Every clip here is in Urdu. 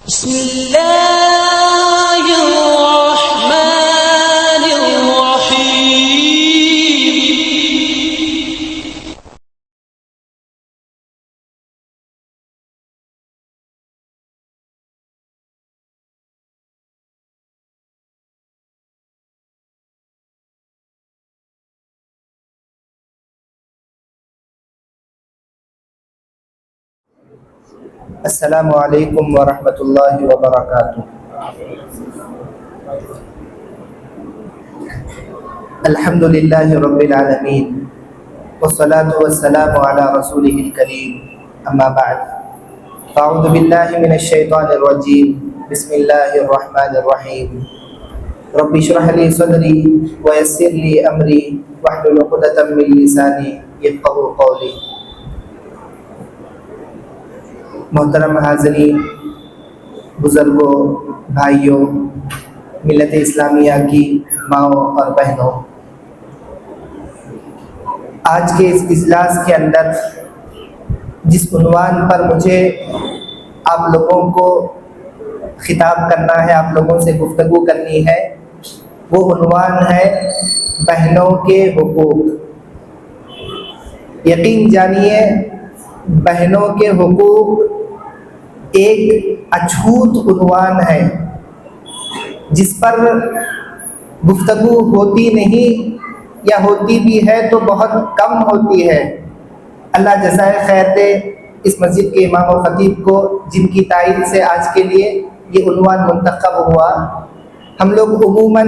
بسم اللہ الرحمن الرحیم۔ السلام علیکم ورحمۃ اللہ وبرکاتہ۔ الحمد للہ رب العالمین والصلاة والسلام علی رسولہ الکریم، اما بعد فاعوذ باللہ من الشیطان الرجیم، بسم اللہ الرحمن الرحیم۔ رب اشرح لی صدری ویسر لی امری واحلل عقدۃ من لسانی یفقہوا قولی۔ محترم حاضرین، بزرگوں، بھائیوں، ملت اسلامیہ کی ماؤں اور بہنوں، آج کے اس اجلاس کے اندر جس عنوان پر مجھے آپ لوگوں کو خطاب کرنا ہے، آپ لوگوں سے گفتگو کرنی ہے، وہ عنوان ہے بہنوں کے حقوق۔ یقین جانیے، بہنوں کے حقوق ایک اچھوت عنوان ہے جس پر گفتگو ہوتی نہیں، یا ہوتی بھی ہے تو بہت کم ہوتی ہے۔ اللہ جزائے خیر دے اس مسجد کے امام و خطیب کو، جن کی تائید سے آج کے لیے یہ عنوان منتخب ہوا۔ ہم لوگ عموماً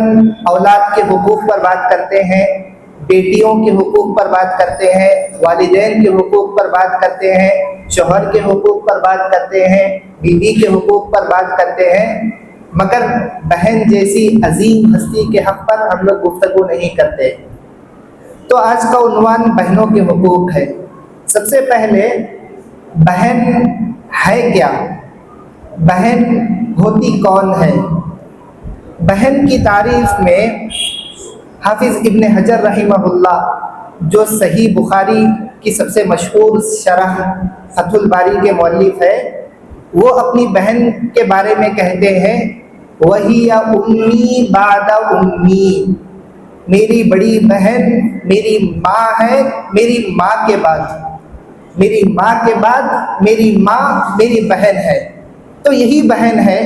اولاد کے حقوق پر بات کرتے ہیں، بیٹیوں کے حقوق پر بات کرتے ہیں، والدین کے حقوق پر بات کرتے ہیں، شوہر کے حقوق پر بات کرتے ہیں، بیوی کے حقوق پر بات کرتے ہیں، مگر بہن جیسی عظیم ہستی کے حق پر ہم لوگ گفتگو نہیں کرتے۔ تو آج کا عنوان بہنوں کے حقوق ہے۔ سب سے پہلے بہن ہے کیا؟ بہن ہوتی کون ہے؟ بہن کی تعریف میں حافظ ابن حجر رحمہ اللہ، جو صحیح بخاری کی سب سے مشہور شرح فتح الباری کے مؤلف ہے، وہ اپنی بہن کے بارے میں کہتے ہیں وَهِيَ أُمِّي بَعْدَ أُمِّي، میری بڑی بہن میری ماں ہے، میری ماں کے بعد، میری ماں کے بعد میری ماں میری بہن ہے۔ تو یہی بہن ہے،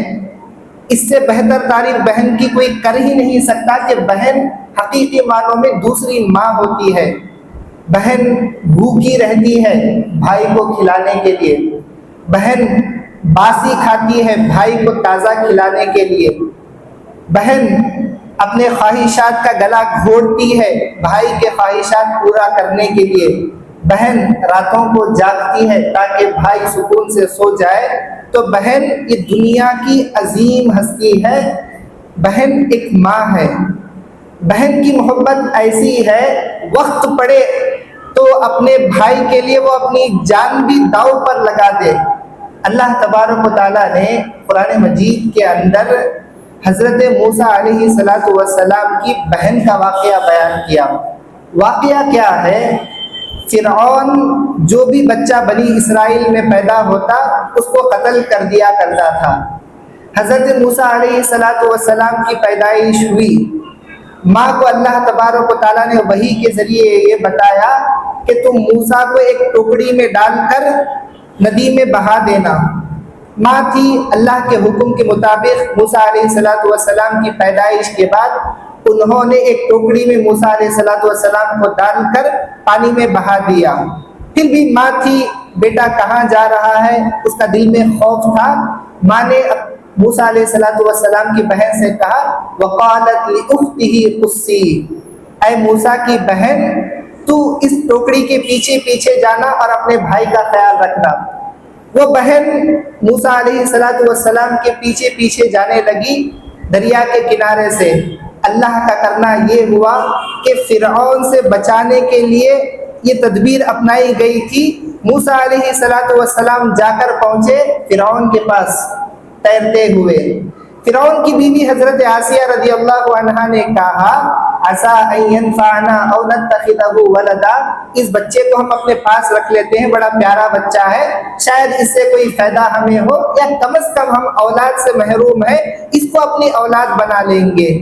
اس سے بہتر تعریف بہن کی کوئی کر ہی نہیں سکتا کہ بہن حقیقی معنوں میں دوسری ماں ہوتی ہے۔ بہن بھوکی رہتی ہے بھائی کو کھلانے کے لیے، بہن باسی کھاتی ہے بھائی کو تازہ کھلانے کے لیے، بہن اپنے خواہشات کا گلا گھونٹتی ہے بھائی کے خواہشات پورا کرنے کے لیے، بہن راتوں کو جاگتی ہے تاکہ بھائی سکون سے سو جائے۔ تو بہن یہ دنیا کی عظیم ہستی ہے، بہن ایک ماں ہے۔ بہن کی محبت ایسی ہے، وقت پڑے تو اپنے بھائی کے لیے وہ اپنی جان بھی داؤ پر لگا دے۔ اللہ تبارک و تعالیٰ نے قرآن مجید کے اندر حضرت موسیٰ علیہ السلام کی بہن کا واقعہ بیان کیا۔ واقعہ کیا ہے؟ فرعون جو بھی بچہ بنی اسرائیل میں پیدا ہوتا اس کو قتل کر دیا کرتا تھا۔ حضرت موسیٰ علیہ السلام کی پیدائش ہوئی، ماں کو اللہ تبارک و تعالیٰ نے وحی کے ذریعے یہ بتایا کہ تم موسیٰ کو ایک ٹوکری میں ڈال کر ندی میں بہا دینا۔ ماں تھی، اللہ کے حکم کے مطابق موسیٰ علیہ السلام کی پیدائش کے بعد انہوں نے ایک ٹوکری میں موسیٰ علیہ السلام کو ڈال کر پانی میں بہا دیا۔ پھر بھی ماں تھی، بیٹا کہاں جا رہا ہے، اس کا دل میں خوف تھا۔ ماں نے موسیٰ علیہ السلام کی بہن سے کہا وَقَالَتْ لِأُخْتِهِ قُصِّي، اے موسیٰ کی بہن تو اس ٹوکری کے پیچھے پیچھے جانا اور اپنے بھائی کا خیال رکھنا۔ وہ بہن موسیٰ علیہ السلام کے پیچھے پیچھے جانے لگی دریا کے کنارے سے۔ اللہ کا کرنا یہ ہوا کہ فرعون سے بچانے کے لیے یہ تدبیر اپنائی گئی تھی۔ موسیٰ علیہ السلام جا کر پہنچے فرعون کے پاس تیرتے ہوئے۔ فرعون کی بیوی حضرت آسیہ رضی اللہ عنہا نے کہا عسا ان ينفعنا او نتخذه ولدا، اس بچے کو ہم اپنے پاس رکھ لیتے ہیں، بڑا پیارا بچہ ہے، شاید اس سے کوئی فائدہ ہمیں ہو، یا کم از کم ہم اولاد سے محروم ہیں، اس کو اپنی اولاد بنا لیں گے۔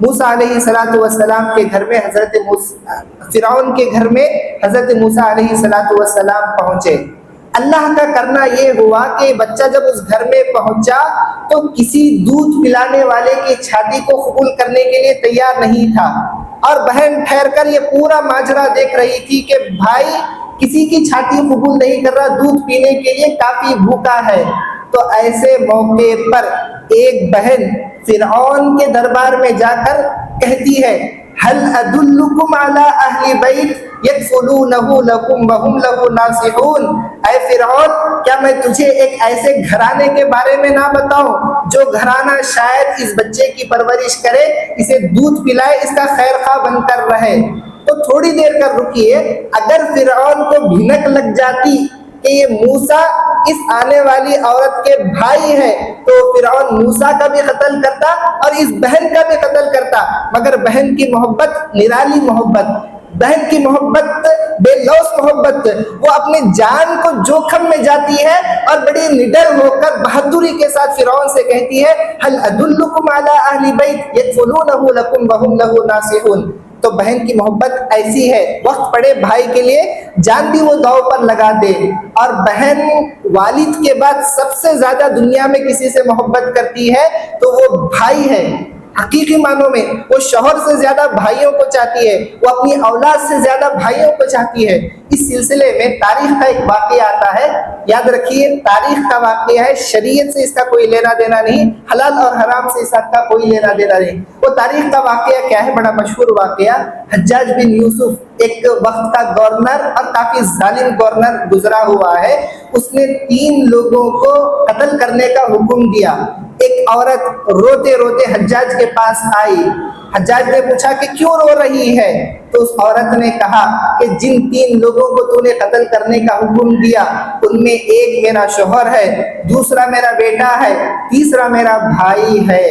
موسیٰ علیہ السلام کے گھر میں فرعون کے گھر میں حضرت موسیٰ علیہ السلام پہنچے۔ اللہ کا کرنا یہ ہوا کہ بچہ جب اس گھر میں پہنچا تو کسی دودھ پلانے والے کی چھاتی کو قبول کرنے کے لیے تیار نہیں تھا، اور بہن ٹھہر کر یہ پورا ماجرا دیکھ رہی تھی کہ بھائی کسی کی چھاتی قبول نہیں کر رہا، دودھ پینے کے لیے کافی بھوکا ہے۔ تو ایسے موقع پر ایک بہن فرعون کے دربار میں جا کر کہتی ہے، هل ادلکم علی اہل بیت یکفلونہ لکم وہم لہ ناصحون، اے فرعون کیا میں تجھے ایک ایسے گھرانے کے بارے میں نہ بتاؤں جو گھرانہ شاید اس بچے کی پرورش کرے، اسے دودھ پلائے، اس کا خیر خواہ بن کر رہے۔ تو تھوڑی دیر کر رکیے، اگر فرعون کو بھنک لگ جاتی کہ یہ موسیٰ اس آنے والی عورت کے بھائی ہے تو فرعون موسیٰ کا بھی قتل کرتا اور اس بہن کا بھی قتل کرتا، مگر بہن کی محبت نرالی محبت، بہن کی محبت بے لوث محبت، وہ اپنے جان کو جوخم میں جاتی ہے اور بڑی نڈر ہو کر بہادری کے ساتھ فرعون سے کہتی ہے، هل ادلکم علی اہل بیت یکفلونہ لکم وہم لہ ناصحون۔ تو بہن کی محبت ایسی ہے، وقت پڑے بھائی کے لیے جان بھی وہ داؤ پر لگا دے، اور بہن والد کے بعد سب سے زیادہ دنیا میں کسی سے محبت کرتی ہے تو وہ بھائی ہے۔ حقیقی معنوں میں وہ شوہر سے زیادہ بھائیوں کو چاہتی ہے، وہ اپنی اولاد سے زیادہ بھائیوں کو چاہتی ہے۔ اس سلسلے میں تاریخ کا ایک واقعہ آتا ہے، یاد رکھیے تاریخ کا واقعہ ہے، شریعت سے اس کا کوئی لینا دینا نہیں، حلال اور حرام سے اس کا کوئی لینا دینا نہیں۔ وہ تاریخ کا واقعہ کیا ہے؟ بڑا مشہور واقعہ، حجاج بن یوسف ایک وقت کا گورنر اور کافی ظالم گورنر گزرا ہوا ہے، اس نے 3 لوگوں کو قتل کرنے کا حکم دیا۔ ایک عورت روتے روتے حجاج کے پاس آئی، حجاج نے پوچھا کہ کیوں رو رہی ہے؟ تو اس عورت نے کہا کہ جن 3 لوگوں کو تو نے قتل کرنے کا حکم دیا ان میں ایک میرا شوہر ہے، دوسرا میرا بیٹا ہے، تیسرا میرا بھائی ہے۔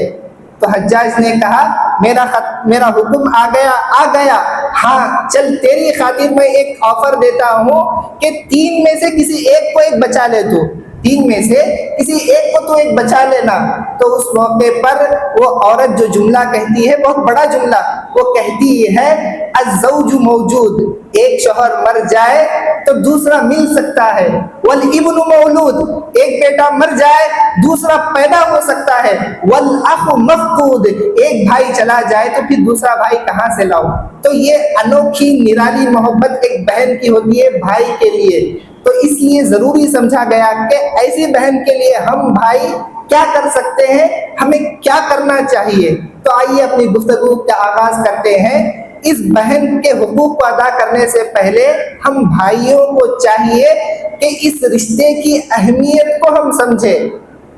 تو حجاج نے کہا میرا حکم آ گیا، ہاں چل تیری خاطر میں ایک آفر دیتا ہوں کہ 3 میں سے کسی ایک کو ایک بچا لے، تو 3 میں سے کسی ایک کو تو ایک بچا لینا۔ تو اس موقع پر وہ عورت جو جملہ کہتی ہے، بہت بڑا جملہ، وہ کہتی ہے الزوج موجود، ایک شوہر مر جائے تو دوسرا مل سکتا ہے، والابن مولود، ایک بیٹا مر جائے دوسرا پیدا ہو سکتا ہے، والاخ مفقود، ایک بھائی چلا جائے تو پھر دوسرا بھائی کہاں سے لاؤ۔ تو یہ انوکھی نرالی محبت ایک بہن کی ہوتی ہے بھائی کے لیے۔ تو اس لیے ضروری سمجھا گیا کہ ایسی بہن کے لیے ہم بھائی کیا کر سکتے ہیں، ہمیں کیا کرنا چاہیے۔ تو آئیے اپنی گفتگو کا آغاز کرتے ہیں۔ اس بہن کے حقوق کو ادا کرنے سے پہلے ہم بھائیوں کو چاہیے کہ اس رشتے کی اہمیت کو ہم سمجھیں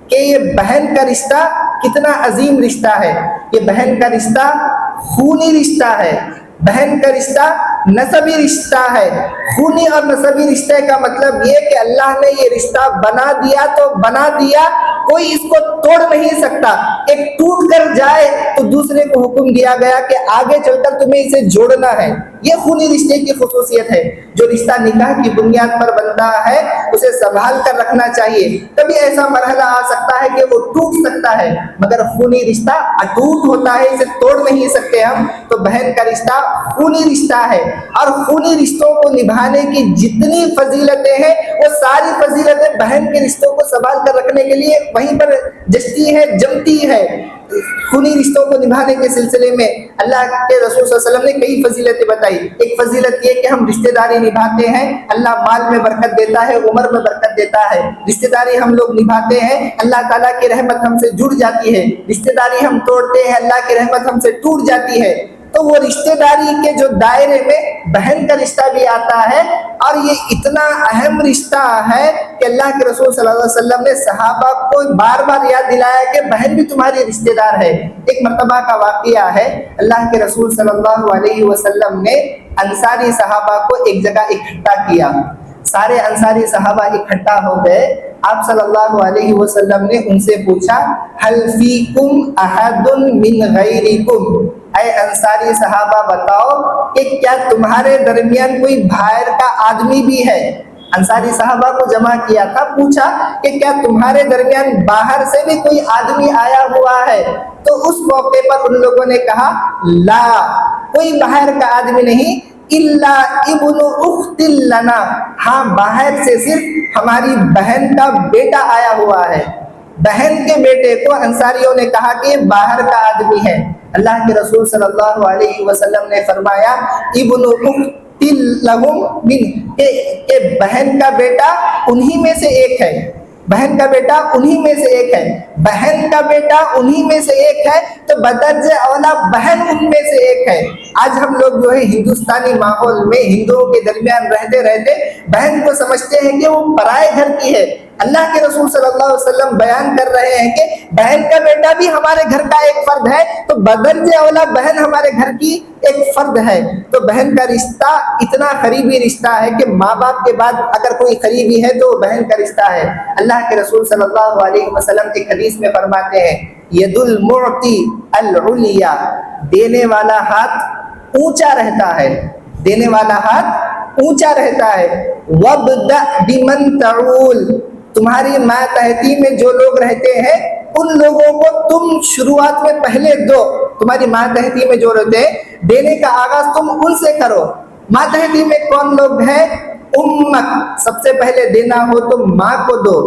کہ یہ بہن کا رشتہ کتنا عظیم رشتہ ہے۔ یہ بہن کا رشتہ خونی رشتہ ہے، بہن کا رشتہ نسبی رشتہ ہے۔ خونی اور نسبی رشتے کا مطلب یہ کہ اللہ نے یہ رشتہ بنا دیا تو بنا دیا، کوئی اس کو توڑ نہیں سکتا۔ ایک ٹوٹ کر جائے تو دوسرے کو حکم دیا گیا کہ آگے چل کر تمہیں اسے جوڑنا ہے۔ یہ خونی رشتے کی خصوصیت ہے۔ جو رشتہ نکاح کی بنیاد پر بنتا ہے اسے سنبھال کر رکھنا چاہیے۔ کبھی ایسا مرحلہ آ سکتا ہے کہ وہ ٹوٹ سکتا ہے، مگر خونی رشتہ اٹوٹ ہوتا ہے، اسے توڑ نہیں سکتے ہم۔ تو بہن کا رشتہ خونی رشتہ ہے، اور خونی رشتوں کو نبھانے کی جتنی فضیلتیں ہیں وہ ساری فضیلتیں بہن کے رشتوں کو سنبھال کر رکھنے کے لیے وہیں پر جچتی ہے، جمتی ہے۔ خونی رشتوں کو نبھانے کے سلسلے میں اللہ کے رسول صلی اللہ علیہ وسلم نے کئی فضیلتیں بتائی۔ ایک فضیلت یہ کہ ہم رشتہ داری نبھاتے ہیں، اللہ مال میں برکت دیتا ہے، عمر میں برکت دیتا ہے۔ رشتہ داری ہم لوگ نبھاتے ہیں، اللہ تعالیٰ کی رحمت ہم سے جڑ جاتی ہے۔ رشتہ داری ہم توڑتے ہیں، اللہ کی رحمت ہم سے ٹوٹ جاتی ہے۔ تو وہ رشتہ داری کے جو دائرے میں بہن کا رشتہ بھی آتا ہے، اور یہ اتنا اہم رشتہ ہے کہ اللہ کے رسول صلی اللہ علیہ وسلم نے صحابہ کو بار بار یاد دلایا کہ بہن بھی تمہاری رشتہ دار ہے۔ ایک مرتبہ کا واقعہ ہے، اللہ کے رسول صلی اللہ علیہ وسلم نے انصاری صحابہ کو ایک جگہ اکٹھا کیا۔ سارے انصاری صحابہ اکٹھا ہو گئے۔ آپ صلی اللہ علیہ وسلم نے ان سے پوچھا، هل فیکم احد من غیرکم، اے انصاری صحابہ بتاؤ کہ کیا تمہارے درمیان کوئی باہر کا آدمی بھی ہے؟ انصاری صحابہ کو جمع کیا تھا، پوچھا کہ کیا تمہارے درمیان باہر سے بھی کوئی آدمی آیا ہوا ہے؟ تو اس موقع پر ان لوگوں نے کہا لا، کوئی باہر کا آدمی نہیں، الا ابن اخت لنا، ہاں باہر سے صرف ہماری بہن کا بیٹا آیا ہوا ہے۔ بہن کے بیٹے کو انصاریوں نے کہا کہ یہ باہر کا آدمی ہے۔ اللہ کے رسول صلی اللہ علیہ وسلم نے فرمایا ابن اخت لہم من، کہ بہن کا بیٹا انہی میں سے ایک ہے، بہن کا بیٹا انہی میں سے ایک ہے، بہن کا بیٹا انہی میں سے ایک ہے تو بدرجہ اولا بہن ان میں سے ایک ہے۔ آج ہم لوگ جو ہے ہندوستانی ماحول میں ہندوؤں کے درمیان رہتے رہتے بہن کو سمجھتے ہیں کہ وہ پرائے گھر کی ہے۔ اللہ کے رسول صلی اللہ علیہ وسلم بیان کر رہے ہیں کہ بہن کا بیٹا بھی ہمارے گھر کا ایک فرد ہے، تو بدرجہ اولا بہن ہمارے گھر کی ایک فرد ہے۔ تو بہن کا رشتہ اتنا قریبی رشتہ ہے کہ ماں باپ کے بعد اگر کوئی قریبی ہے تو وہ بہن کا رشتہ ہے۔ اللہ کے رسول صلی اللہ علیہ وسلم ایک حدیث میں فرماتے ہیں ید المعطی العلیٰ، دینے والا ہاتھ اونچا رہتا ہے، دینے والا ہاتھ اونچا رہتا ہے۔ وابدأ بمن تعول، تمہاری ماتحتی میں جو لوگ رہتے ہیں ان لوگوں کو تم شروعات میں پہلے دو، تمہاری ماتحتی میں جو رہتے ہیں دینے کا آغاز تم ان سے کرو۔ ماتحتی میں کون لوگ ہیں؟ امک، سب سے پہلے دینا ہو تو ماں کو دو،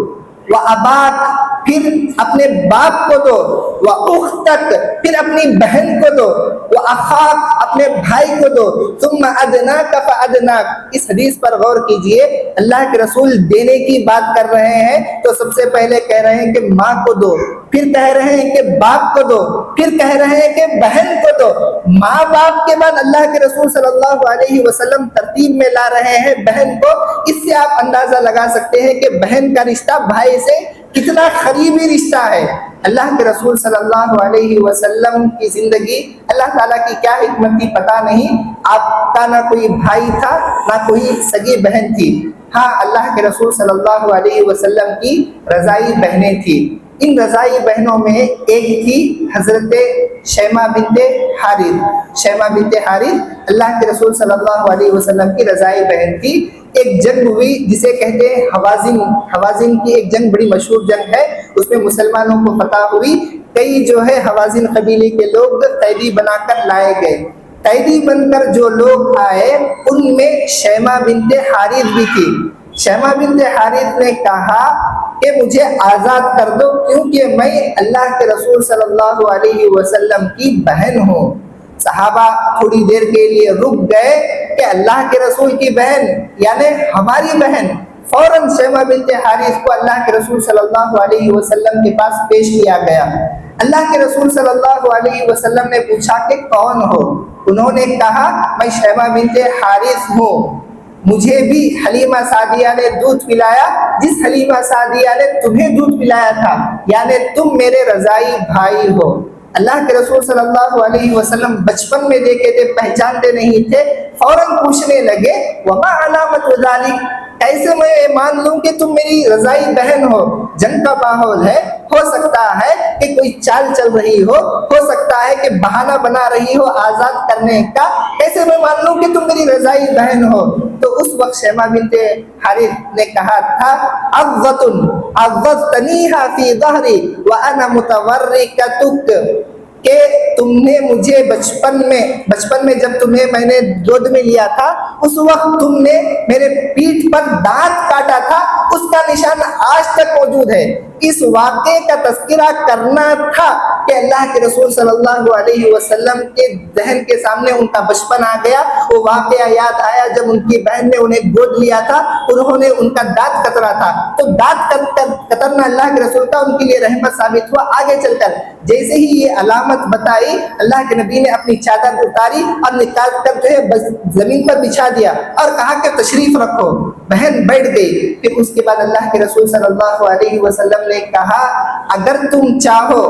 واباک، پھر اپنے باپ کو دو، واختک، پھر اپنی بہن کو دو، واخاک، اپنے بھائی کو دو، ثم ادناک فادناک۔ اس حدیث پر غور کیجئے، اللہ کے رسول دینے کی بات کر رہے ہیں تو سب سے پہلے کہہ رہے ہیں کہ ماں کو دو، پھر کہہ رہے ہیں کہ باپ کو دو، پھر کہہ رہے ہیں کہ بہن کو دو۔ ماں باپ کے بعد اللہ کے رسول صلی اللہ علیہ وسلم ترتیب میں لا رہے ہیں بہن کو۔ اس سے آپ اندازہ لگا سکتے ہیں کہ بہن کا رشتہ بھائی سے کتنا قریبی رشتہ ہے۔ اللہ کے رسول صلی اللہ علیہ وسلم کی زندگی اللہ تعالیٰ کی کیا حکمت تھی پتہ نہیں، آپ کا نہ کوئی بھائی تھا نہ کوئی سگی بہن تھی، ہاں اللہ کے رسول صلی اللہ علیہ وسلم کی رضائی بہنیں تھیں۔ ان رضائی بہنوں میں ایک تھی حضرت شیمہ بنت حارث۔ شیمہ بنت حارث اللہ کے رسول صلی اللہ علیہ وسلم کی رضائی بہن تھی۔ ایک جنگ ہوئی جسے کہتے ہیں حوازن، حوازن کی ایک جنگ بڑی مشہور جنگ ہے، اس میں مسلمانوں کو فتح ہوئی۔ کئی جو ہے حوازن قبیلے کے لوگ قیدی بنا کر لائے گئے۔ قیدی بن کر جو لوگ آئے ان میں شیمہ بنت حارث بھی تھی۔ شیمہ بنت حارث نے کہا کہ مجھے آزاد کر دو کیونکہ میں اللہ کے رسول صلی اللہ علیہ وسلم کی بہن ہوں۔ صحابہ تھوڑی دیر کے لیے رک گئے کہ اللہ کے رسول کی بہن یعنی ہماری بہن۔ فوراً شیمہ بنت حارث کو اللہ کے رسول صلی اللہ علیہ وسلم کے پاس پیش کیا گیا۔ اللہ کے رسول صلی اللہ علیہ وسلم نے پوچھا کہ کون ہو؟ انہوں نے کہا میں شیمہ بنت حارث ہوں، مجھے بھی حلیمہ سعدیہ نے دودھ پلایا جس حلیمہ سعدیہ نے تمہیں دودھ پلایا تھا، یعنی تم میرے رضائی بھائی ہو۔ اللہ کے رسول صلی اللہ علیہ وسلم بچپن میں دیکھے تھے، پہچانتے نہیں تھے، فوراً پوچھنے لگے وما علامت ذالک، کیسے میں مان لوں کہ تم میری رضائی بہن ہو؟ جنگ کا ماحول ہے، ہو سکتا ہے کہ کوئی چال چل رہی ہو سکتا ہے کہ بہانہ بنا رہی ہو آزاد کرنے کا، کیسے میں مان لوں کہ تم میری رضائی بہن ہو؟ تو اس وقت شیمہ بنت حارث نے کہا تھا عضضتنیہا فی ظہری وانا متورکتک، کہ تم نے مجھے بچپن میں جب تمہیں میں نے گود میں لیا تھا اس وقت تم نے میرے پیٹھ پر دانت کاٹا تھا، اس کا نشان آج تک موجود ہے۔ اس واقعے کا تذکرہ کرنا تھا کہ اللہ کے رسول صلی اللہ علیہ وسلم کے ذہن کے سامنے ان کا بچپن آ گیا، وہ واقعہ یاد آیا جب ان کی بہن نے انہیں گود لیا تھا، انہوں نے ان کا دانت کترا تھا، تو دانت کترنا اللہ کے رسول کا ان کے لیے رحمت ثابت ہوا۔ آگے چل کر جیسے ہی یہ علامت بتائی، اللہ کے نبی نے اپنی چادر اتاری اور نکال کر جو ہے زمین پر بچھا دیا اور کہا کہ تشریف رکھو۔ بہن بیٹھ گئی۔ پھر اس کے بعد اللہ کے رسول صلی اللہ علیہ وسلم نے کہا اگر تم چاہو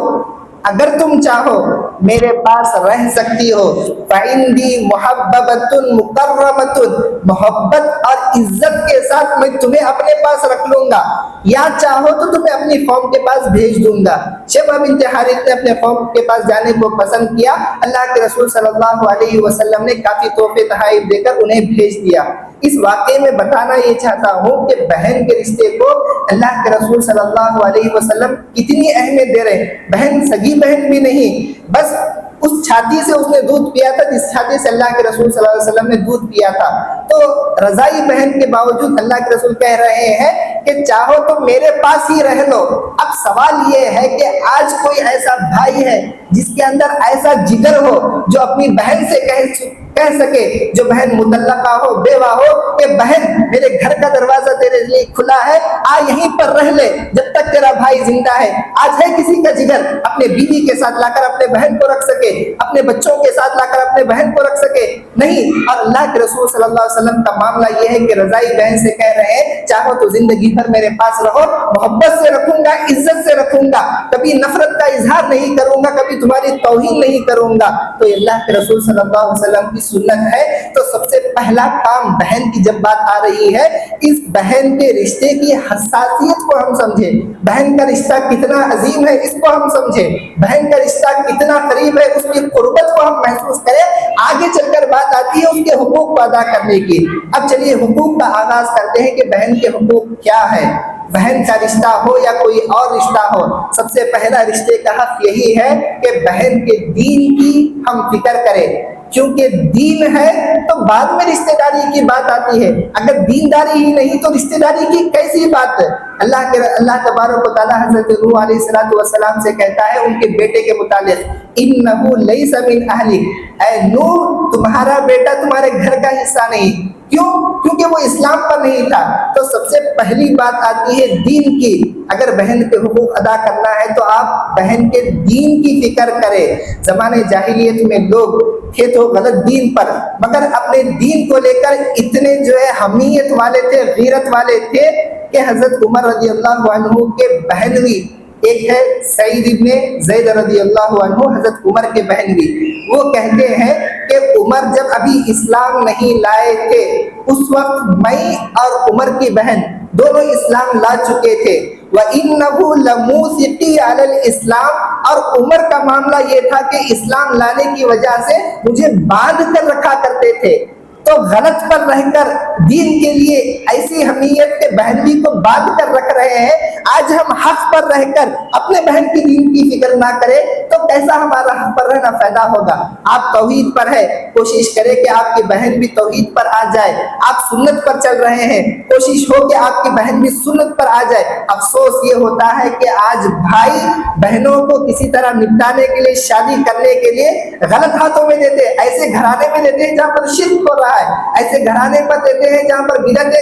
اگر تم چاہو میرے پاس رہ سکتی ہو، فَعِنْدِي مُحَبَّبَةٌ مُكَرَّمَةٌ، محبت اور عزت کے ساتھ میں تمہیں اپنے پاس رکھ لوں گا، یا چاہو تو تمہیں اپنی قوم کے پاس بھیج دوں گا۔ شیبہ بنت حارث نے اپنے قوم کے پاس جانے کو پسند کیا، اللہ کے رسول صلی اللہ علیہ وسلم نے کافی تحفے تحائف دے کر انہیں بھیج دیا۔ اس واقعے میں بتانا یہ چاہتا ہوں کہ بہن کے رشتے کو اللہ کے رسول صلی اللہ علیہ وسلم کتنی اہمیت دے رہے ہیں۔ بہن سگی بہن بھی نہیں، بس اس چھاتی سے اس نے دودھ پیا تھا جس چھاتی سے اللہ کے رسول صلی اللہ علیہ وسلم نے دودھ پیا تھا۔ تو رضائی بہن کے باوجود اللہ کے رسول کہہ رہے ہیں کہ چاہو تو میرے پاس ہی رہ لو۔ اب سوال یہ ہے کہ آج کوئی ایسا بھائی ہے جس کے اندر ایسا جگر ہو جو اپنی بہن سے کہہ سکے، جو بہن مطلقہ ہو، بیوہ ہو، کہ بہن میرے گھر کا دروازہ تیرے لیے کھلا ہے، آ یہیں پر رہ لے جب تک تیرا بھائی زندہ ہے۔ آج ہے کسی کا جگر اپنے بیوی کے ساتھ لا کر اپنے بہن کو رکھ سکے، اپنے بچوں کے ساتھ لا کر اپنے بہن کو رکھ سکے؟ نہیں۔ اور اللہ کے رسول صلی اللہ علیہ وسلم کا معاملہ یہ ہے کہ رضائی بہن سے کہہ رہے ہیں چاہو تو زندگی بھر میرے پاس رہو، محبت سے رکھوں گا، عزت سے رکھوں گا، کبھی نفرت کا اظہار نہیں کروں گا، کبھی تمہاری توہین نہیں کروں گا۔ تو یہ اللہ کے رسول صلی اللہ علیہ وسلم کی سنت ہے۔ تو سب سے پہلا کام بہن کی جب بات آ رہی ہے، اس بہن کے رشتے کی حساسیت کو ہم سمجھیں، بہن کا رشتہ کتنا عظیم ہے اس کو ہم سمجھیں، بہن کا رشتہ کتنا قریب ہے اس کی قربت کو ہم محسوس کریں۔ آگے چل کر بات آتی ہے اس کے حقوق کو ادا کرنے کی۔ اب چلیے حقوق کا آغاز کرتے ہیں کہ بہن کے حقوق کیا ہے۔ بہن کا رشتہ ہو یا کوئی اور رشتہ ہو، سب سے پہلا رشتے کا حق یہی ہے کہ بہن کے دین کی ہم فکر کریں، کیونکہ دین ہے تو بعد میں رشتہ داری کی بات آتی ہے۔ اگر دینداری ہی نہیں تو رشتہ داری کی کیسی بات ہے؟ اللہ تبارک و تعالیٰ حضرت نوح علیہ السلام سے کہتا ہے ان کے بیٹے کے متعلق، اِنَّهُ لَيْسَ مِنْ أَهْلِكَ، اے نوح تمہارا بیٹا تمہارے گھر کا حصہ نہیں۔ کیوں؟ کیونکہ وہ اسلام پر نہیں تھا۔ تو سب سے پہلی بات آتی ہے دین کی۔ اگر بہن کے حقوق ادا کرنا ہے تو آپ بہن کے دین کی فکر کریں۔ زمانے جاہلیت میں لوگ تھے تو غلط دین پر، مگر اپنے دین کو لے کر اتنے حمیت والے تھے، غیرت والے تھے کہ حضرت عمر رضی اللہ عنہ کے بہنوئی، ایک ہے سعید ابن زید رضی اللہ عنہ، حضرت عمر کے بہنوئی، وہ کہتے ہیں کہ عمر جب ابھی اسلام نہیں لائے تھے اس وقت میں اور عمر کی بہن دونوں اسلام لا چکے تھے۔ وَإِنَّهُ لَمُوثِقِي عَلَى الْإِسْلَامِ، اور عمر کا معاملہ یہ تھا کہ اسلام لانے کی وجہ سے مجھے باندھ کر رکھا کرتے تھے۔ تو غلط پر رہ کر دین کے لیے ایسی حمیت کے بہنوئی کو باندھ کر رکھ رہے ہیں۔ آج ہم حق پر رہ کر اپنے بہن کی دین کی فکر نہ کریں تو کیسا ہمارا حق پر رہنا فائدہ ہوگا؟ آپ توحید پر ہے، کوشش کریں کہ آپ کی بہن بھی توحید پر آ جائے۔ آپ سنت پر چل رہے ہیں، کوشش ہو کہ آپ کی بہن بھی سنت پر آ جائے۔ افسوس یہ ہوتا ہے کہ آج بھائی بہنوں کو کسی طرح نپٹانے کے لیے، شادی کرنے کے لیے غلط ہاتھوں میں دیتے ہیں، ایسے گھرانے میں دیتے ہیں جہاں پر شرک ہو رہا ہے، ایسے گھرانے پر دیتے ہیں جہاں پر بدعت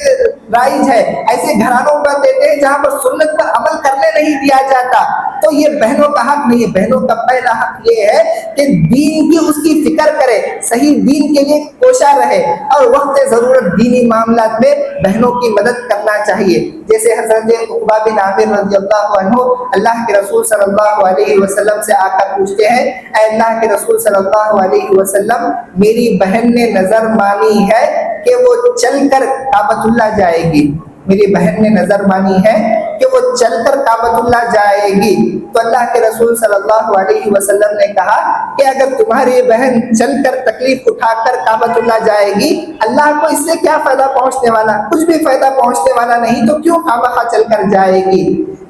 رائج ہے، ایسے گھرانوں پر دیتے ہیں جہاں پر سنت پر عمل کرنے نہیں دیا جاتا۔ تو یہ بہنوں کا حق نہیں ہے۔ بہنوں کا پہلا حق یہ ہے کہ دین کی اس کی فکر کرے، صحیح دین کے لیے کوشاں رہے، اور وقت ضرورت دینی معاملات میں بہنوں کی مدد کرنا چاہیے۔ جیسے حضرت عقبہ بن عامر رضی اللہ عنہ اللہ کے رسول صلی اللہ علیہ وسلم سے آ کر پوچھتے ہیں، اے اللہ کے رسول صلی اللہ علیہ وسلم، میری بہن نے نظر مانی ہے کہ وہ چل کر کعبۃ اللہ جائے گی، میری بہن نے نظر مانی ہے کہ وہ چل کر کعبۃ اللہ جائے گی۔ تو اللہ کے رسول صلی اللہ علیہ وسلم نے کہا کہ اگر تمہاری بہن چل کر تکلیف اٹھا کر کعبۃ اللہ جائے گی، اللہ کو اس سے کیا فائدہ پہنچنے والا؟ کچھ بھی فائدہ پہنچنے والا نہیں، تو کیوں خواہ چل کر جائے گی؟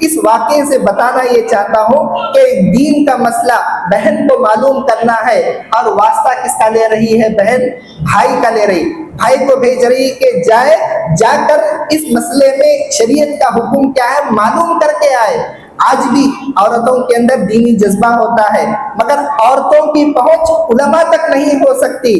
اس واقعے سے بتانا یہ چاہتا ہوں کہ دین کا مسئلہ بہن کو معلوم کرنا ہے، اور واسطہ کس کا لے رہی ہے؟ بہن بھائی کا لے رہی، بھائی کو بھیج رہی کہ جا کر اس مسئلے میں شریعت کا حکم کیا ہے معلوم کر کے آئے۔ آج بھی عورتوں کے اندر دینی جذبہ ہوتا ہے، مگر عورتوں کی پہنچ علماء تک نہیں ہو سکتی،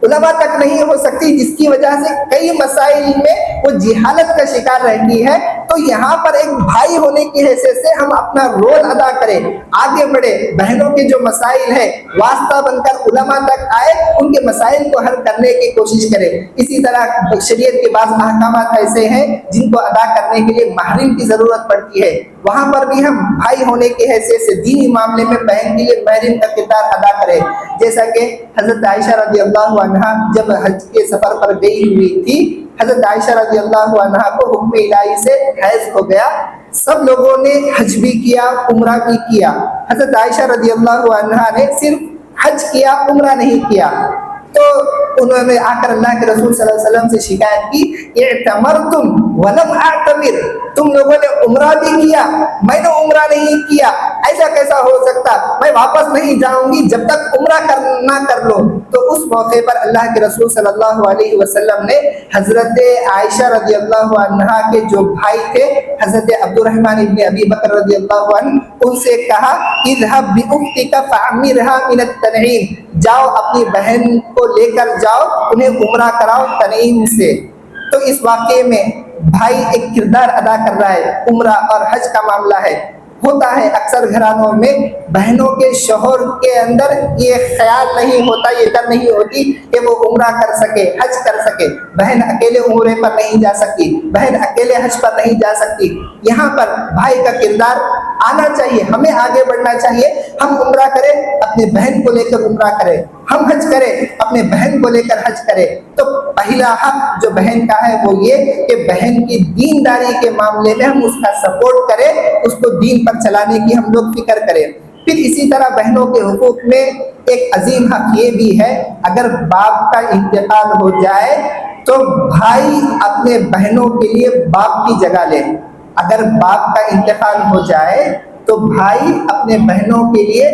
علماء تک نہیں ہو سکتی، جس کی وجہ سے کئی مسائل میں وہ جہالت کا شکار رہتی ہے۔ تو یہاں پر ایک بھائی ہونے کی حیثیت سے ہم اپنا رول ادا کریں، آگے بڑھے، بہنوں کے جو مسائل ہیں واسطہ بن کر علماء تک آئے، ان کے مسائل کو حل کرنے کی کوشش کریں۔ اسی طرح شریعت کے بعض احکامات ایسے ہیں جن کو ادا کرنے کے لیے محرم کی ضرورت پڑتی ہے، وہاں پر بھی ہم بھائی ہونے کی حیثیت سے دینی معاملے میں بہن کے لیے محرم کا کردار ادا کریں۔ جیسا کہ حضرت عائشہ رضی اللہ عنہا جب حج کے سفر پر گئی ہوئی تھی، حضرت عائشہ رضی اللہ عنہا کو حکم الہی سے حیض ہو گیا، سب لوگوں نے حج بھی کیا، عمرہ بھی کیا، حضرت عائشہ رضی اللہ عنہا نے صرف حج کیا، عمرہ نہیں کیا۔ تو انہوں نے آ کر اللہ کے رسول صلی اللہ علیہ وسلم سے شکایت کی، اعتمرتم ولم اعتمر، تم لوگوں نے عمرہ بھی کیا، میں نے عمرہ نہیں کیا، ایسا کیسا ہو سکتا، میں واپس نہیں جاؤں گی جب تک عمرہ نہ کر لو۔ تو اس موقع پر اللہ کے رسول صلی اللہ علیہ وسلم نے حضرت عائشہ رضی اللہ عنہا کے جو بھائی تھے حضرت عبد الرحمن ابن ابی بکر رضی اللہ عنہ، ان سے کہا، اذهب باختك فاعمرها من التنعیم، جاؤ اپنی بہن کو لے کر جاؤ، انہیں عمرہ کراؤ تنعیم سے۔ تو اس واقعے میں بھائی ایک کردار ادا کر رہا ہے، عمرہ اور حج کا معاملہ ہے۔ ہوتا ہے اکثر گھرانوں میں بہنوں کے شوہر کے اندر یہ خیال نہیں ہوتا، یہ ڈر نہیں ہوتی کہ وہ عمرہ کر سکے، حج کر سکے، بہن اکیلے عمرے پر نہیں جا سکتی، بہن اکیلے حج پر نہیں جا سکتی۔ یہاں پر بھائی کا کردار آنا چاہیے، ہمیں آگے بڑھنا چاہیے، ہم عمرہ کریں اپنے بہن کو لے کر عمرہ کریں، ہم حج کریں اپنے بہن کو لے کر حج کریں۔ تو پہلا حق جو بہن کا ہے وہ یہ کہ بہن کی دینداری کے معاملے میں ہم اس کا سپورٹ کریں، اس کو دین پر چلانے کی ہم لوگ فکر کریں۔ پھر اسی طرح بہنوں کے حقوق میں ایک عظیم حق یہ بھی ہے، اگر باپ کا انتقال ہو جائے تو بھائی اپنے بہنوں کے لیے باپ کی جگہ لے۔ اگر باپ کا انتقال ہو جائے تو بھائی اپنے بہنوں کے لیے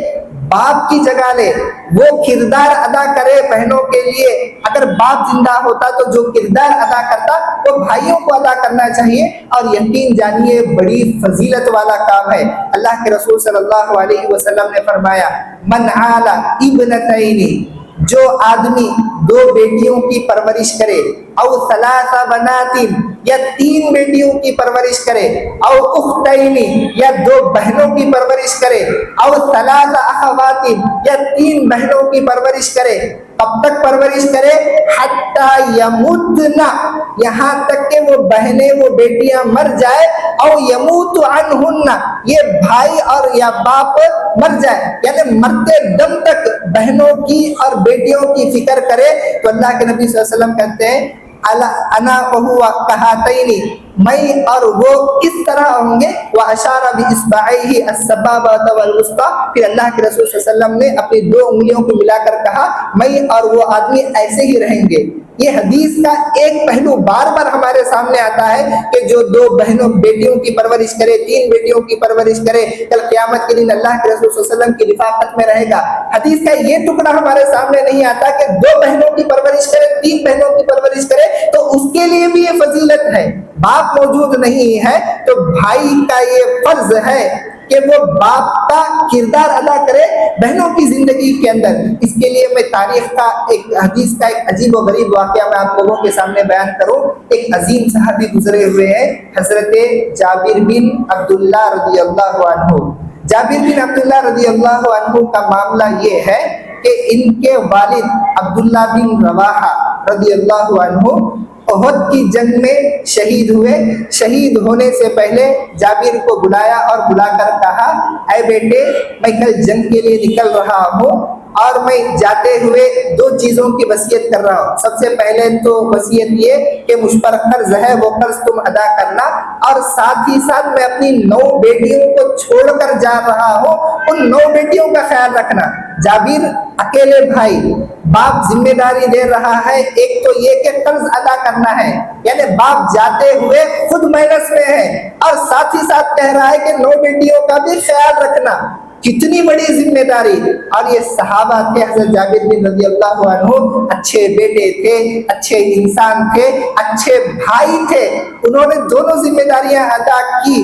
باپ کی جگہ لے، وہ کردار ادا کرے بہنوں کے لیے۔ اگر باپ زندہ ہوتا تو جو کردار ادا کرتا وہ بھائیوں کو ادا کرنا چاہیے، اور یقین جانیے بڑی فضیلت والا کام ہے۔ اللہ کے رسول صلی اللہ علیہ وسلم نے فرمایا، من عال ابنتین، جو آدمی دو بیٹیوں کی پرورش کرے، او ثلاث بنات، یا تین بیٹیوں کی پرورش کرے، او اختین، یا دو بہنوں کی پرورش کرے، او ثلاث اخوات، یا تین بہنوں کی پرورش کرے، کب تک پرورش کرے؟ حتی یموتنا، یہاں تک کہ وہ بہنیں، وہ بیٹیاں مر جائے، او یموت عنہن، یہ بھائی اور یا باپ مر جائے، یعنی مرتے دم تک بہنوں کی اور بیٹیوں کی فکر کرے۔ تو اللہ کے نبی صلی اللہ علیہ وسلم کہتے ہیں، انا وہو کہاتین، میں اور وہ اس طرح ہوں گے، واشار باصبعیہ السبابۃ والوسطی، پھر اللہ کے رسول صلی اللہ علیہ وسلم نے اپنی دو انگلیوں کو ملا کر کہا، میں اور وہ آدمی ایسے ہی رہیں گے۔ یہ حدیث کا ایک پہلو بار بار ہمارے سامنے آتا ہے کہ جو دو بہنوں بیٹیوں کی پرورش کرے، تین بیٹیوں کی پرورش کرے، کل قیامت کے دن اللہ کے رسول صلی اللہ علیہ وسلم کی رفاقت میں رہے گا۔ حدیث کا یہ ٹکڑا ہمارے سامنے نہیں آتا کہ دو بہنوں کی پرورش کرے، تین بہنوں کی پرورش کرے، تو اس کے لیے بھی یہ فضیلت ہے۔ باپ موجود نہیں ہے تو بھائی کا یہ فرض ہے کہ وہ باپ کا کردار ادا کرے بہنوں کی زندگی کے اندر۔ اس کے لیے میں تاریخ کا ایک حدیث کا ایک عجیب و غریب واقعہ میں آپ لوگوں کے سامنے بیان کروں۔ ایک عظیم صحابی گزرے ہوئے ہیں، حضرت جابر بن عبداللہ رضی اللہ عنہ۔ جابر بن عبداللہ رضی اللہ عنہ کا معاملہ یہ ہے کہ ان کے والد عبداللہ بن رواحہ رضی اللہ عنہ احد کی جنگ میں شہید ہوئے۔ شہید ہونے سے پہلے جابر کو بلایا اور بلا کر کہا، اے بیٹے، میں کل جنگ کے لیے نکل رہا ہوں اور میں جاتے ہوئے دو چیزوں کی وصیت کر رہا ہوں۔ سب سے پہلے تو وصیت یہ کہ مجھ پر قرض ہے، وہ قرض تم ادا کرنا، اور ساتھ ہی ساتھ میں اپنی 9 بیٹیوں کو چھوڑ کر جا رہا ہوں، ان 9 بیٹیوں کا خیال رکھنا۔ جابر اکیلے بھائی، باپ ذمہ داری دے رہا ہے، ایک تو یہ کہ قرض ادا کرنا ہے، یعنی باپ جاتے ہوئے خود مائنس میں ہے، اور ساتھ ہی ساتھ کہہ رہا ہے کہ 9 بیٹیوں کا بھی خیال رکھنا۔ کتنی بڑی ذمہ داری! اور یہ صحابہ تھے، حضرت جابر بن رضی اللہ عنہ اچھے بیٹے تھے، اچھے انسان تھے، اچھے بھائی تھے، انہوں نے دونوں ذمہ داریاں ادا کی۔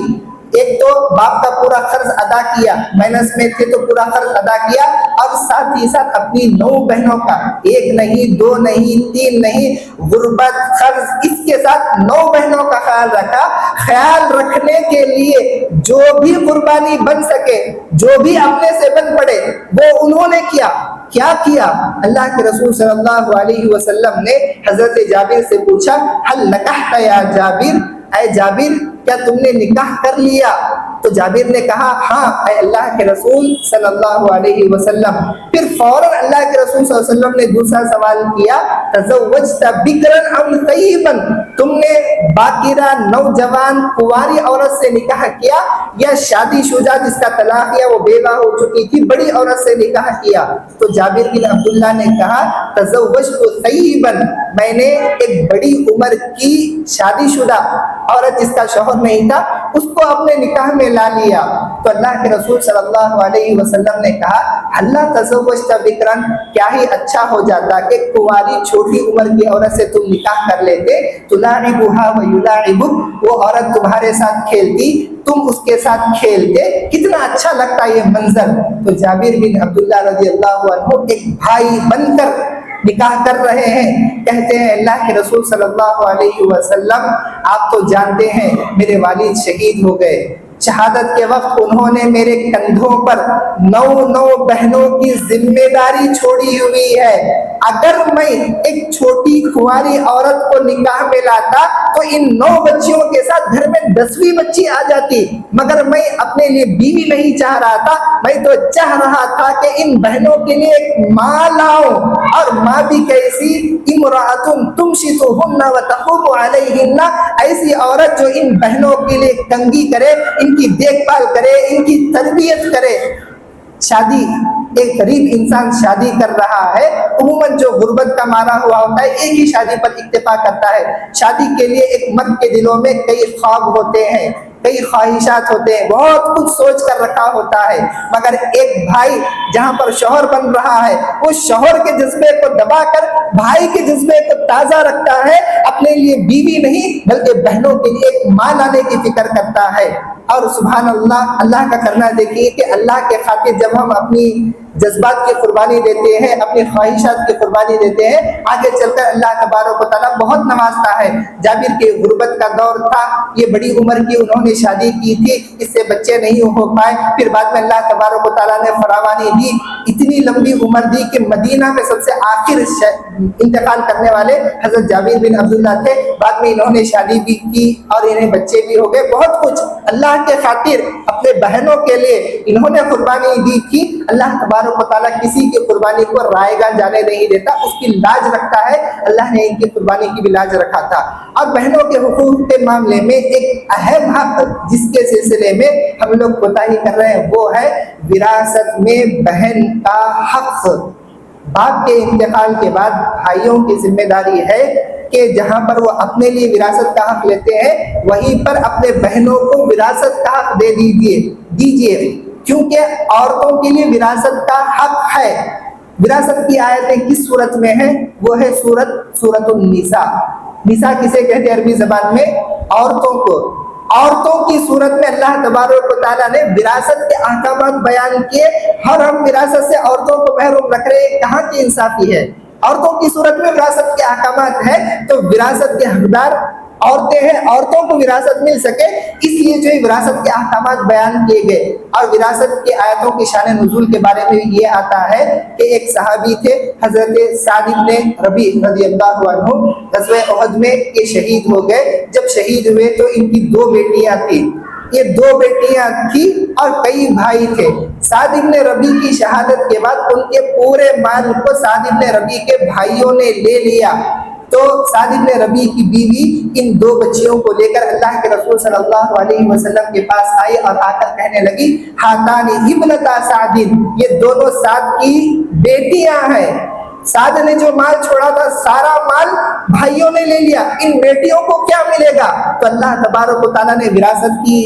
ایک تو باپ کا پورا قرض ادا کیا، مائنس میں تھے تو پورا قرض ادا کیا، اور ساتھ ہی ساتھ اپنی 9 بہنوں کا، 1 نہیں 2 نہیں 3 نہیں، غربت قرض اس کے ساتھ 9 بہنوں کا خیال رکھا۔ خیال رکھنے کے لیے جو بھی قربانی بن سکے، جو بھی اپنے سے بن پڑے، وہ انہوں نے کیا۔ کیا کیا؟ اللہ کے رسول صلی اللہ علیہ وسلم نے حضرت جابر سے پوچھا، ہل نکحت یا جابر، اے جابر کیا تم نے نکاح کر لیا؟ تو جابر نے کہا ہاں اے اللہ کے رسول صلی اللہ علیہ وسلم۔ پھر فوراً اللہ کے رسول صلی اللہ علیہ وسلم نے دوسرا سوال کیا، تزوجت بکرا ام طیبا، تم نے باکرہ نوجوان کنواری عورت سے نکاح کیا یا شادی شدہ جس کا طلاق یا وہ بیوہ ہو چکی تھی بڑی عورت سے نکاح کیا؟ تو جابر بن عبداللہ نے کہا تزوجت طیبا، میں نے ایک بڑی عمر کی شادی شدہ عورت جس کا شوہر نہیں تھا اس کو اپنے نکاح میں لا لیا۔ تو اللہ کے رسول صلی اللہ علیہ وسلم نے کہا اللہ تزوجت بکرن، کیا ہی اچھا ہو جاتا کہ کنواری چھوٹی عمر کی عورت سے تم نکاح کر لیتے، تلاعبها ویلاعبک، وہ عورت تمہارے ساتھ کھیلتی تم اس کے ساتھ کھیلتے، کتنا اچھا لگتا یہ منظر۔ تو جابر بن عبداللہ رضی اللہ عنہ ایک بھائی بن کر نکاح کر رہے ہیں، کہتے ہیں اللہ کے رسول صلی اللہ علیہ وسلم آپ تو جانتے ہیں میرے والد شہید ہو گئے، شہادت کے وقت انہوں نے میرے کندھوں پر 9 بہنوں کی ذمہ داری چھوڑی ہوئی ہے، اگر میں ایک چھوٹی کنواری عورت کو نکاح میں لاتا تو ان 9 بچیوں کے ساتھ گھر میں 10ویں بچی آ جاتی، مگر میں اپنے لیے بیوی نہیں چاہ رہا تھا، میں تو چاہ رہا تھا کہ ان بہنوں کے لیے ایک ماں لاؤں، اور ماں بھی کیسی، امرأۃ تمشطہن وتقوم علیہن، ایسی عورت جو ان بہنوں کے لیے کنگھی کرے، ان کی دیکھ بھال کرے، ان کی تربیت کرے۔ شادی، ایک غریب انسان شادی کر رہا ہے، عموماً جو غربت کا مارا ہوا ہوتا ہے ایک ہی شادی پر اکتفا کرتا ہے۔ شادی کے لیے ایک مرد کے دلوں میں کئی خواب ہوتے ہیں، کئی خواہشات ہوتے ہیں، بہت کچھ سوچ کر رکھا ہوتا ہے، مگر ایک بھائی جہاں پر شوہر بن رہا ہے اس شوہر کے جذبے کو دبا کر بھائی کے جذبے کو تازہ رکھتا ہے، اپنے لیے بیوی نہیں بلکہ بہنوں کے لیے ایک ماں لانے کی فکر کرتا ہے۔ اور سبحان اللہ، اللہ کا کرنا دیکھیے کہ اللہ کے خاطر جب ہم اپنی جذبات کی قربانی دیتے ہیں، اپنی خواہشات کی قربانی دیتے ہیں، آگے چل کر اللہ تبارک و تعالیٰ بہت نوازتا ہے۔ جابر کے غربت کا دور تھا، یہ بڑی عمر کی انہوں نے شادی کی تھی، اس سے بچے نہیں ہو پائے، پھر بعد میں اللہ تبارک و تعالیٰ نے فراوانی دی، اتنی لمبی عمر دی کہ مدینہ میں سب سے آخر انتقال کرنے والے حضرت جابر بن عبداللہ تھے۔ بعد میں انہوں نے شادی بھی کی اور انہیں بچے بھی ہو گئے، بہت کچھ اللہ کے خاطر اپنے بہنوں کے لیے انہوں نے قربانی دی تھی۔ اللہ تبارک و تعالیٰ کسی کی قربانی کو رائے گاں جانے نہیں دیتا، اس کی لاج رکھتا ہے، اللہ نے ان کی قربانی کی بھی لاج رکھا تھا۔ اور بہنوں کے حقوق کے معاملے میں ایک اہم حق جس کے سلسلے میں ہم لوگ کوتاہی کر رہے ہیں وہ ہے وراثت میں بہن کا حق۔ باپ کے انتقال کے بعد بھائیوں کی ذمہ داری ہے کہ جہاں پر وہ اپنے لیے وراثت کا حق لیتے ہیں وہیں پر اپنے بہنوں کو وراثت کا حق دے دیجیے، کیونکہ عورتوں کے لیے وراثت کا حق ہے۔ وراثت کی آیتیں کس صورت میں ہیں؟ وہ ہے سورۃ النساء۔ نساء کسے کہتے ہیں عربی زبان میں؟ عورتوں کو۔ عورتوں کی صورت میں اللہ تبارک و تعالیٰ نے وراثت کے احکامات بیان کیے، اور ہم وراثت سے عورتوں کو محروم رکھ رہے ہیں، کہاں کی انصافی ہے؟ عورتوں کی صورت میں وراثت کے احکامات ہیں تو وراثت کے حقدار عورتیں ہیں، عورتوں کو وراثت مل سکے اس لیے جو وراثت کے احکامات بیان کیے گئے۔ اور وراثت کی آیتوں کی شان نزول کے بارے میں یہ آتا ہے کہ ایک صحابی تھے حضرت سعد بن ربیع رضی اللہ عنہ، غزوہ احد میں یہ شہید ہو گئے۔ جب شہید ہوئے تو ان کی 2 بیٹیاں تھیں، یہ 2 بیٹیاں تھیں اور کئی بھائی تھے۔ سعد بن ربیع کی شہادت کے بعد ان کے پورے مال کو سعد بن ربیع کے بھائیوں نے لے لیا۔ تو سعد بن ربیع کی بیوی ان 2 بچیوں کو لے کر اللہ کے رسول صلی اللہ علیہ وسلم کے پاس آئی اور آ کر کہنے لگی ہاتان ابنتا سعد، یہ دونوں سعد کی بیٹیاں ہیں۔ سعد نے جو مال چھوڑا تھا سارا مال بھائیوں نے لے لیا، ان بیٹیوں کو کیا ملے گا؟ تو اللہ تبارک و تعالیٰ نے وراثت کی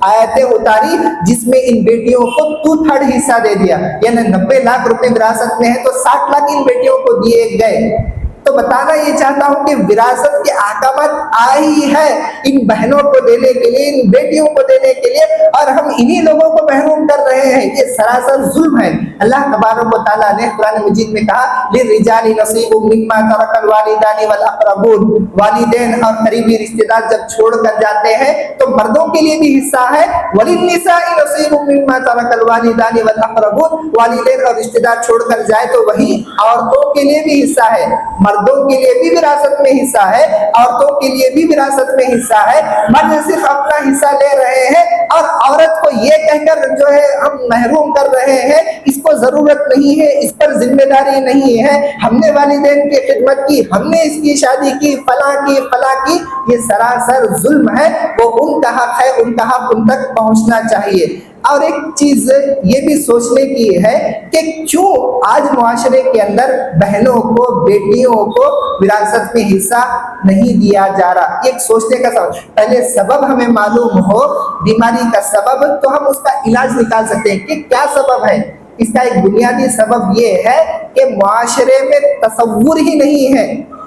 آیتیں اتاری جس میں ان بیٹیوں کو 2/3 حصہ دے دیا، یعنی 90 لاکھ روپے وراثت میں ہے تو 60 لاکھ ان بیٹیوں کو دیے گئے۔ تو بتانا یہ چاہتا ہوں کہ وراثت کے احکامات آئی ہے ان بہنوں کو دینے کے لیے، ان بیٹیوں کو دینے کے لیے، اور ہم انہی لوگوں کو محروم کر رہے ہیں۔ یہ سراسر ظلم ہے۔ اللہ تبارک و تعالیٰ نے قرآن مجید میں کہا للرجال نصیب مما ترک الوالدان والاقربون، والدین اور قریبی رشتے دار جب چھوڑ کر جاتے ہیں تو مردوں کے لیے بھی حصہ ہے، وللنساء نصیب مما ترک الوالدان والاقربون، والدین اور رشتے دار چھوڑ کر جائے تو وہی عورتوں کے لیے بھی حصہ ہے، مردوں کے لیے بھی وراثت میں حصہ ہے، عورتوں کے لیے بھی وراثت میں حصہ ہے۔ مرد صرف اپنا حصہ لے رہے ہیں اور عورت کو یہ کہہ کر جو ہے ہم محروم کر رہے ہیں اس کو ضرورت نہیں ہے، اس پر ذمہ داری نہیں ہے، ہم نے والدین کی خدمت کی، ہم نے اس کی شادی کی، فلاں کی فلاں کی، یہ سراسر ظلم ہے۔ وہ ان کا حق ہے، ان کا حق ان تک پہنچنا چاہیے۔ اور ایک چیز یہ بھی سوچنے کی ہے کہ کیوں آج معاشرے کے اندر بہنوں کو، بیٹیوں کو وراثت میں حصہ نہیں دیا جا رہا، ایک سوچنے کا سبب۔ پہلے سبب ہمیں معلوم ہو، بیماری کا سبب، تو ہم اس کا علاج نکال سکتے ہیں کہ کیا سبب ہے۔ اس کا ایک بنیادی سبب یہ ہے کہ معاشرے میں تصور ہی نہیں ہے،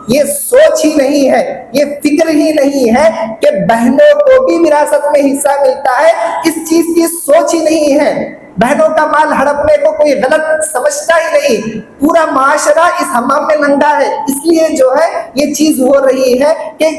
یہ سوچ ہی نہیں ہے، یہ فکر ہی نہیں ہے کہ بہنوں کو بھی وراثت میں حصہ ملتا ہے، اس چیز کی سوچ ہی نہیں ہے۔ بہنوں کا مال ہڑپنے کو کوئی غلط سمجھتا ہی نہیں، پورا معاشرہ اس حمام میں ننگا ہے، اس لیے جو ہے یہ چیز ہو رہی ہے کہ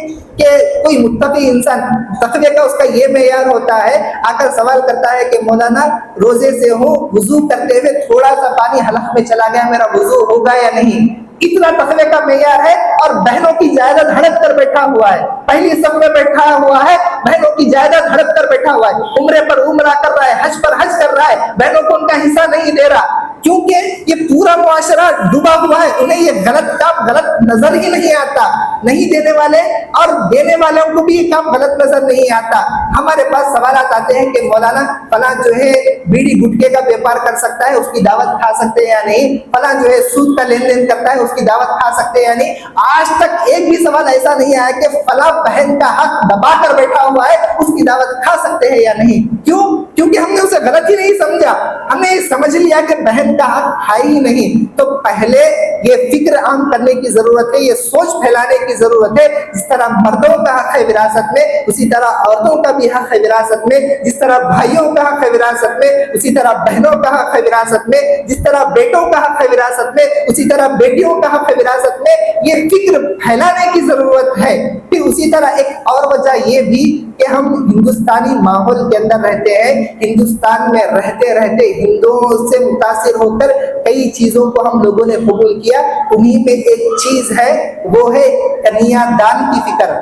کوئی متقی انسان، تقوی کا اس کا یہ معیار ہوتا ہے، آ کر سوال کرتا ہے کہ مولانا روزے سے ہوں، وضو کرتے ہوئے تھوڑا سا پانی حلق میں چلا گیا، میرا وضو ہوگا یا نہیں؟ اتنا تقوی کا معیار ہے، اور بہنوں کی جائیداد ہڑپ کر بیٹھا ہوا ہے، پہلی صف میں بیٹھا ہوا ہے، بہنوں کی جائیداد ہڑپ کر بیٹھا ہوا ہے، عمرے پر عمرہ کر رہا ہے، حج پر حج کر رہا ہے، بہنوں کو ان کا حصہ نہیں دے رہا، کیونکہ یہ پورا معاشرہ ڈوبا ہوا ہے، انہیں یہ غلط کام غلط نظر ہی نہیں آتا، نہیں دینے والے اور دینے والوں کو بھی یہ کام غلط نظر نہیں آتا۔ ہمارے پاس سوالات آتے ہیں کہ مولانا فلاں جو ہے بیڑی گٹکے کا بیپار کر سکتا ہے، اس کی دعوت کھا سکتے ہیں یا نہیں؟ فلاں جو ہے سود کا لین دین کرتا ہے، اس کی دعوت کھا سکتے ہیں یا نہیں؟ آج تک ایک بھی سوال ایسا نہیں آیا کہ فلاں بہن کا حق دبا کر بیٹھا ہوا ہے، اس کی دعوت کھا سکتے ہیں یا نہیں؟ کیوں؟ کیونکہ ہم نے اسے غلط ہی نہیں سمجھا، ہم نے یہ سمجھ لیا کہ بہن کا حق ہے ہی نہیں۔ تو پہلے یہ فکر عام کرنے کی ضرورت ہے، یہ سوچ پھیلانے کی ضرورت ہے، جس طرح مردوں کا حق ہے وراثت میں، اسی طرح عورتوں کا بھی حق ہے وراثت میں، جس طرح بھائیوں کا حق ہے وراثت میں، اسی طرح بہنوں کا حق ہے وراثت میں، جس طرح بیٹوں کا حق ہے وراثت میں، اسی طرح بیٹیوں کا حق ہے وراثت میں، یہ فکر پھیلانے کی ضرورت ہے۔ پھر اسی طرح ایک اور وجہ یہ بھی کہ ہم ہندوستانی ماحول کے اندر رہتے ہیں، ہندوستان میں رہتے رہتے ہندوؤں سے متاثر ہو کر کئی چیزوں کو ہم لوگوں نے قبول کیا، انہی میں ایک چیز ہے، وہ ہے کنیا دان کی فکر۔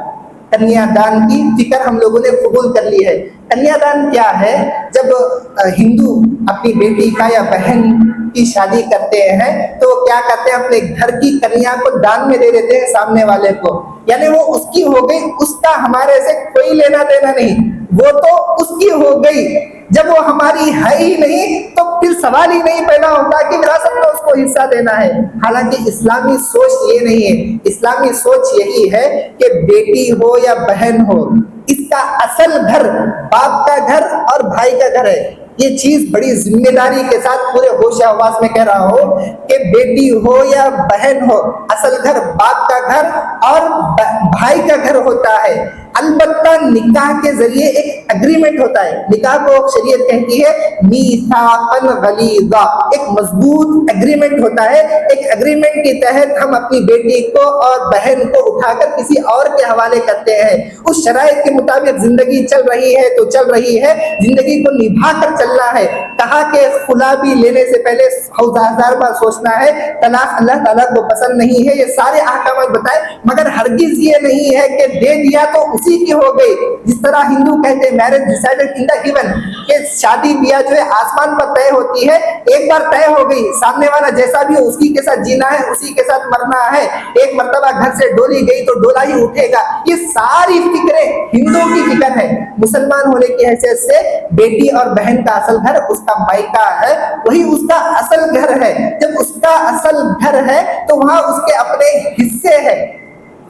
کنیا دان کی فکر ہم لوگوں نے قبول کر لی ہے۔ کنیا دان کیا ہے؟ جب ہندو اپنی بیٹی کا یا بہن کی شادی کرتے ہیں تو وہ کیا کرتے ہیں، اپنے گھر کی کنیا کو دان میں دے دیتے ہیں سامنے والے کو، یعنی وہ اس کی ہو گئی، اس کا ہمارے سے کوئی لینا دینا نہیں، وہ تو اس کی ہو گئی۔ جب وہ ہماری ہے ہی نہیں تو پھر سوال ہی نہیں پیدا ہوتا کہ وراثت میں اس کو حصہ دینا ہے۔ حالانکہ اسلامی سوچ یہ نہیں ہے، اسلامی سوچ یہی ہے کہ بیٹی ہو یا بہن ہو، اس کا اصل گھر باپ کا گھر اور بھائی کا گھر ہے۔ یہ چیز بڑی ذمہ داری کے ساتھ پورے ہوش آواز میں کہہ رہا ہوں کہ بیٹی ہو یا بہن ہو، اصل گھر باپ کا گھر اور بھائی کا گھر ہوتا ہے۔ البتہ نکاح کے ذریعے ایک اگریمنٹ ہوتا ہے، نکاح کو شریعت کہتی ہے میثاقاً غلیظا، ایک مضبوط اگریمنٹ ہوتا ہے۔ ایک اگریمنٹ کے تحت ہم اپنی بیٹی کو اور بہن کو اٹھا کر کسی اور کے حوالے کرتے ہیں، اس شرائط کے مطابق زندگی چل رہی ہے تو چل رہی ہے، زندگی کو نبھا کر چلنا ہے۔ کہا کہ خلا بھی لینے سے پہلے 1000 بار سوچنا ہے، طلاق اللہ تعالیٰ کو پسند نہیں ہے، یہ سارے احکامات بتائے، مگر ہرگز یہ نہیں ہے کہ دے دیا تو اسی کی ہو گئی۔ جس طرح ہندو کہتے ہیں میرج ڈیسائیڈڈ ان دا ہیون، کہ شادی بیاہ جو ہے آسمان پر طے ہوتی ہے، ایک بار طے ہو گئی، سامنے والا جیسا بھی ہو اسی کے ساتھ جینا ہے، اسی کے ساتھ مرنا ہے، ایک مرتبہ گھر سے ڈولی گئی تو ڈولا ہی اٹھے گا۔ یہ ساری فکریں ہندو کی فکر ہے۔ مسلمان ہونے کی حیثیت سے بیٹی اور بہن کا اصل گھر اس کا مائکا ہے، وہی اس کا اصل گھر ہے۔ جب اس کا اصل گھر ہے تو وہاں اس کے اپنے حصے ہیں،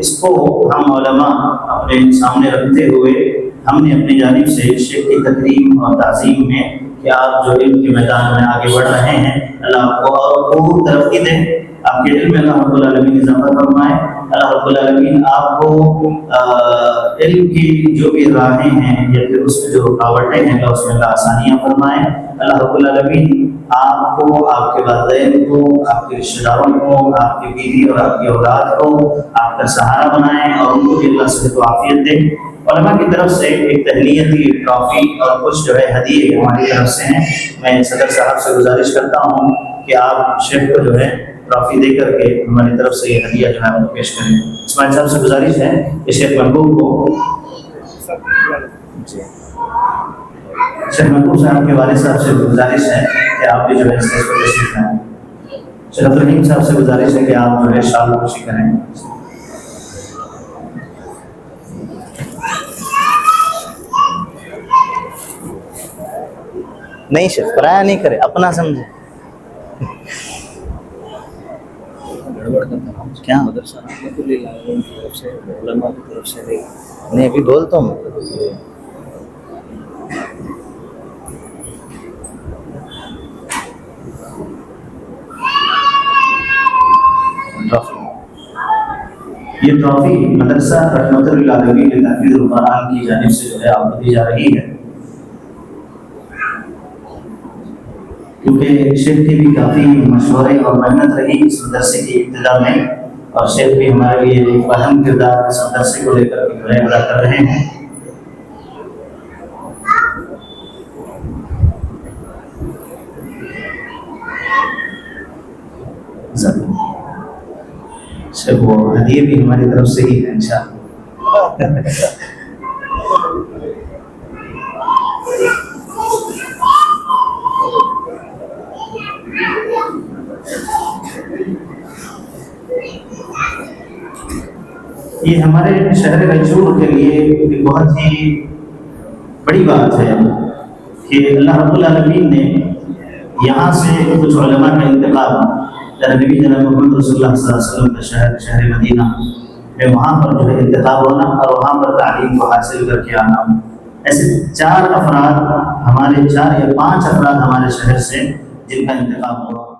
اس کو ہم علماء اپنے سامنے رکھتے ہوئے ہم نے اپنی جانب سے شیخ کی تکریم اور تعظیم میں کہ آپ جو علم کے میدان میں آگے بڑھ رہے ہیں، اللہ آپ کو خوب ترقی دے، آپ کے علم میں اللہ رب العالمین اضافہ فرمائے، اللہ رب العالمین آپ کو علم کی جو بھی راہیں ہیں یا پھر اس میں جو رکاوٹیں ہیں اللہ اس میں اللہ آسانیاں فرمائے، اللہ رب العالمین آپ کو، آپ کے والدین کو، آپ کے رشتہ داروں کو، آپ کی بیوی اور آپ کی اولاد کو آپ کا سہارا بنائیں اور ان کو بھی اللہ صحت و عافیت دے۔ علماء کی طرف سے ایک تہنیتی ٹرافی اور کچھ جو ہے ہدیے ہماری طرف سے ہیں، میں صدر صاحب سے گزارش کرتا ہوں کہ آپ شیخ کو جو ہے ٹرافی دے کر کے ہماری طرف سے یہ ہدیہ جو ہے آپ کو پیش کریں۔ اسماعیل صاحب سے گزارش ہے کہ شیخ محبوب کو، شیخ محبوب صاحب کے والد صاحب سے گزارش ہے کہ آپ بھی جو ہے اسٹیج پر تشریف لائیں۔ شیخ عبدالرحیم صاحب سے گزارش ہے کہ آپ جو ہے شال خوشی کریں۔ نہیں شیخ پرایا نہیں کرے، اپنا سمجھے کیا نہیں ابھی بولتا ہوں یہ ٹرافی مدرسہ رحمت للعالمین تحفیظ القرآن کی جانب سے جو ہے آپ کو دی جا رہی ہے، کیونکہ شیخ کی بھی کافی مشورے اور محنت رہی اس مدرسے کی ابتدا میں، اور شیخ بھی ہمارے لیے ایک اہم کردار اس مدرسے کو لے کر کے ادا کر رہے ہیں۔ شیخ وہ ہدیے بھی ہماری طرف سے ہی ہے انشاءاللہ۔ یہ ہمارے شہر رائچور کے لیے ایک بہت ہی بڑی بات ہے کہ اللہ رب العالمین نے یہاں سے کچھ علماء کا انتخاب نبی جناب محمد رسول اللہ صلی اللہ علیہ وسلم کا شہر مدینہ میں وہاں پر جو ہے انتخاب ہونا اور وہاں پر تعلیم کو حاصل کر کے آنا، ایسے 4 افراد ہمارے 4 یا 5 افراد ہمارے شہر سے جن کا انتخاب ہوا۔